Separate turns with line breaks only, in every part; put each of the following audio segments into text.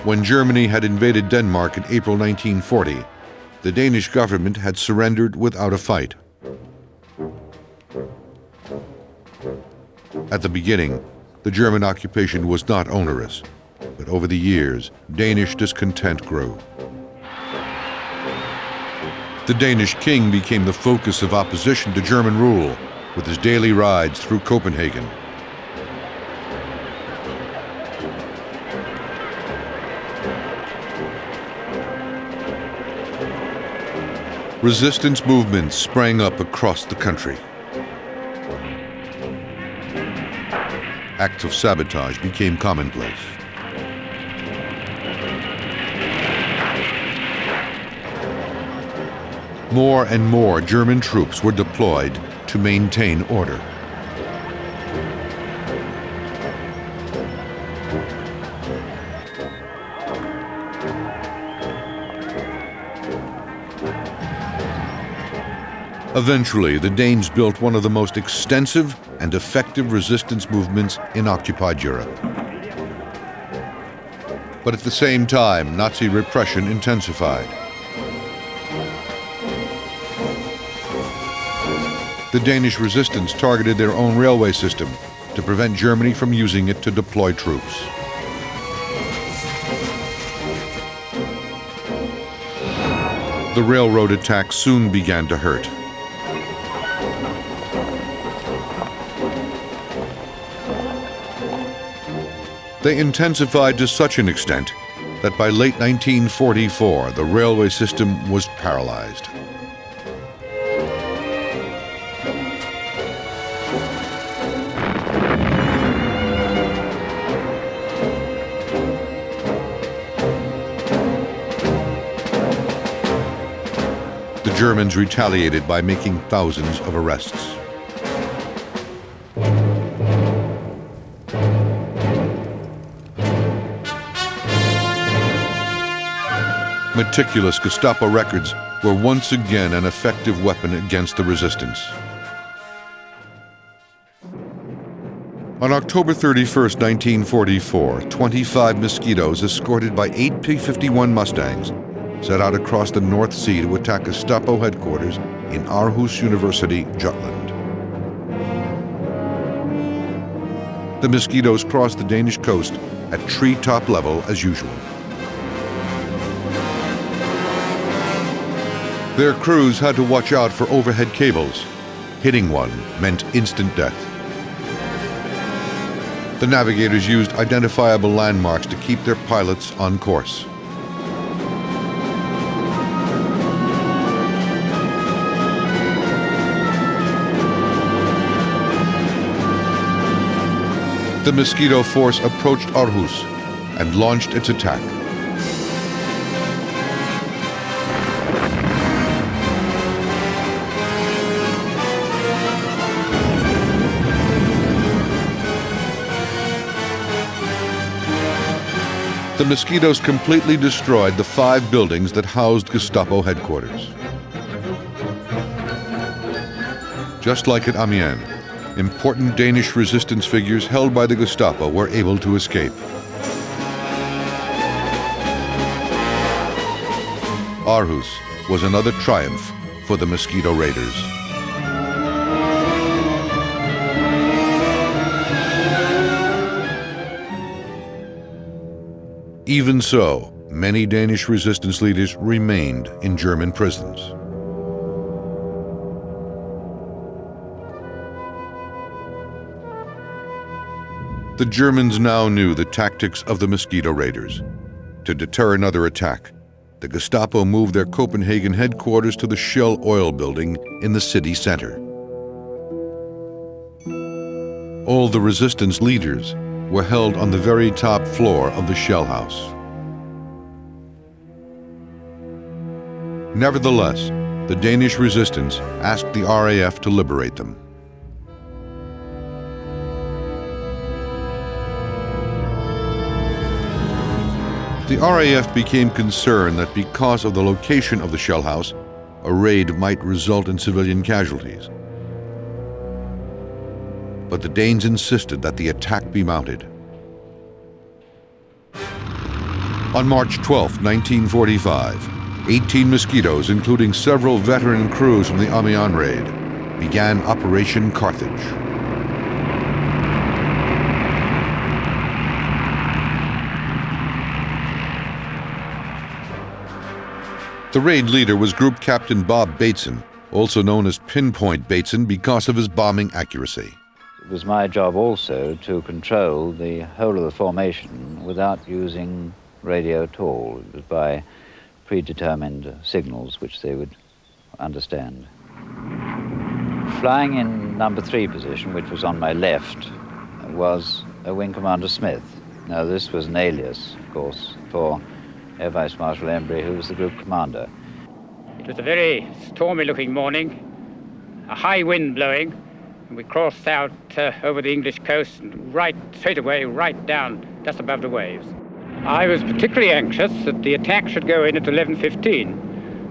When Germany had invaded Denmark in April 1940, the Danish government had surrendered without a fight. At the beginning, the German occupation was not onerous, but over the years, Danish discontent grew. The Danish king became the focus of opposition to German rule, with his daily rides through Copenhagen. Resistance movements sprang up across the country. Acts of sabotage became commonplace. More and more German troops were deployed to maintain order. Eventually, the Danes built one of the most extensive and effective resistance movements in occupied Europe. But at the same time, Nazi repression intensified. The Danish resistance targeted their own railway system to prevent Germany from using it to deploy troops. The railroad attacks soon began to hurt. They intensified to such an extent that by late 1944, the railway system was paralyzed. The Germans retaliated by making thousands of arrests. Meticulous Gestapo records were once again an effective weapon against the resistance. On October 31, 1944, 25 Mosquitoes escorted by 8 P-51 Mustangs set out across the North Sea to attack Gestapo headquarters in Aarhus University, Jutland. The Mosquitoes crossed the Danish coast at treetop level as usual. Their crews had to watch out for overhead cables. Hitting one meant instant death. The navigators used identifiable landmarks to keep their pilots on course. The Mosquito force approached Aarhus and launched its attack. The Mosquitoes completely destroyed the 5 buildings that housed Gestapo headquarters. Just like at Amiens, important Danish resistance figures held by the Gestapo were able to escape. Aarhus was another triumph for the Mosquito Raiders. Even so, many Danish resistance leaders remained in German prisons. The Germans now knew the tactics of the Mosquito Raiders. To deter another attack, the Gestapo moved their Copenhagen headquarters to the Shell oil building in the city center. All the resistance leaders were held on the very top floor of the Shell house. Nevertheless, the Danish resistance asked the RAF to liberate them. The RAF became concerned that because of the location of the Shell house, a raid might result in civilian casualties. But the Danes insisted that the attack be mounted. On March 12, 1945, 18 mosquitoes, including several veteran crews from the Amiens raid, began Operation Carthage. The raid leader was Group Captain Bob Bateson, also known as Pinpoint Bateson because of his bombing accuracy.
It was my job also to control the whole of the formation without using radio at all. It was by predetermined signals which they would understand. Flying in number 3 position, which was on my left, was Wing Commander Smith. Now this was an alias, of course, for Air Vice Marshal Embry, who was the group commander.
It was a very stormy-looking morning, a high wind blowing, and we crossed out over the English coast and straight away, right down, just above the waves. I was particularly anxious that the attack should go in at 11:15,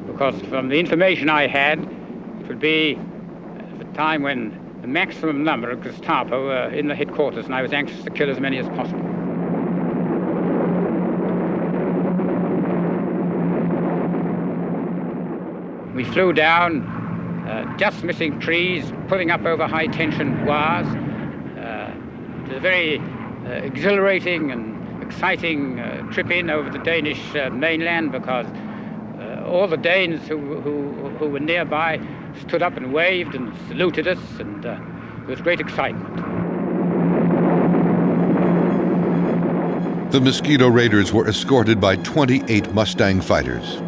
because from the information I had, it would be the time when the maximum number of Gestapo were in the headquarters, and I was anxious to kill as many as possible. We flew down, just missing trees, pulling up over high-tension wires. It was a very exhilarating and exciting trip in over the Danish mainland, because all the Danes who were nearby stood up and waved and saluted us, and there was great excitement.
The Mosquito Raiders were escorted by 28 Mustang fighters.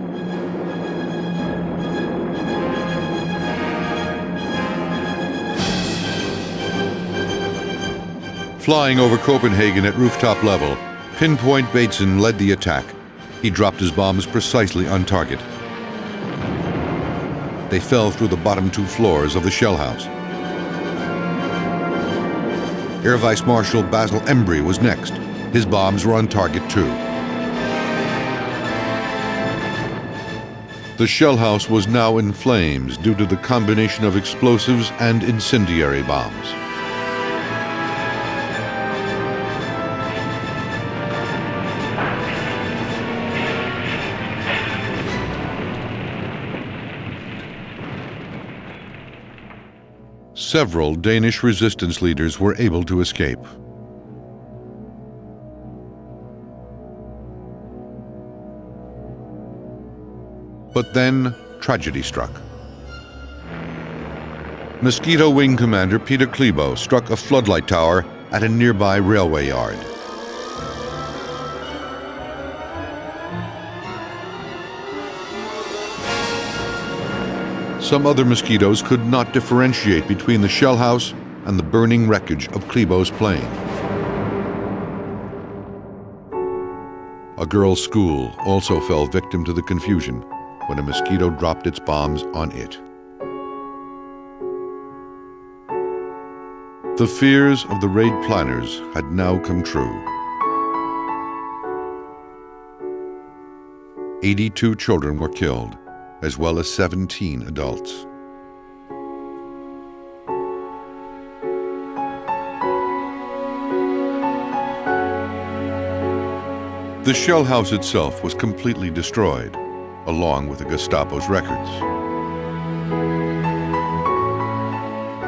Flying over Copenhagen at rooftop level, Pinpoint Bateson led the attack. He dropped his bombs precisely on target. They fell through the bottom 2 floors of the shell house. Air Vice Marshal Basil Embry was next. His bombs were on target too. The shell house was now in flames due to the combination of explosives and incendiary bombs. Several Danish resistance leaders were able to escape. But then tragedy struck. Mosquito Wing Commander Peter Klebo struck a floodlight tower at a nearby railway yard. Some other mosquitoes could not differentiate between the shell house and the burning wreckage of Klebo's plane. A girls' school also fell victim to the confusion when a mosquito dropped its bombs on it. The fears of the raid planners had now come true. 82 children were killed, as well as 17 adults. The shell house itself was completely destroyed, along with the Gestapo's records.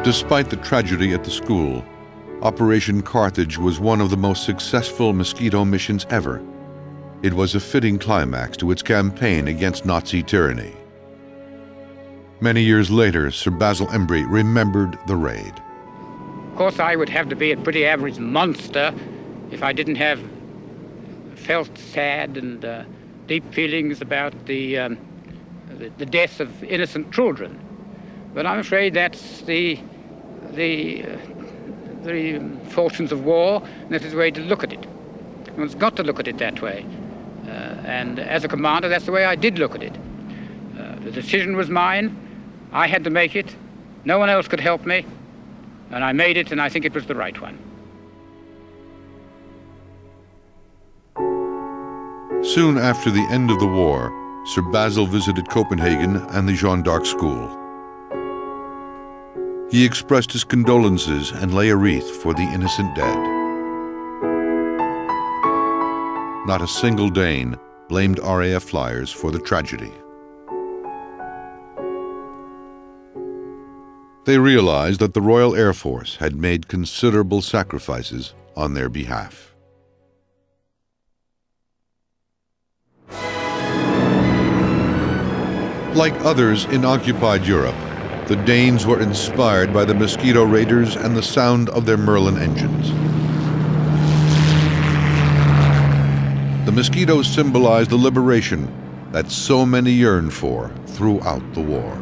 Despite the tragedy at the school, Operation Carthage was one of the most successful mosquito missions ever. It was a fitting climax to its campaign against Nazi tyranny. Many years later, Sir Basil Embry remembered the raid.
Of course, I would have to be a pretty average monster if I didn't have felt sad and deep feelings about the death of innocent children. But I'm afraid that's the fortunes of war, and that is the way to look at it. One's got to look at it that way. And as a commander, that's the way I did look at it. The decision was mine. I had to make it. No one else could help me. And I made it, and I think it was the right one.
Soon after the end of the war, Sir Basil visited Copenhagen and the Jeanne d'Arc School. He expressed his condolences and lay a wreath for the innocent dead. not a single Dane blamed RAF flyers for the tragedy. They realized that the Royal Air Force had made considerable sacrifices on their behalf. Like others in occupied Europe, the Danes were inspired by the Mosquito Raiders and the sound of their Merlin engines. The Mosquitoes symbolized the liberation that so many yearned for throughout the war.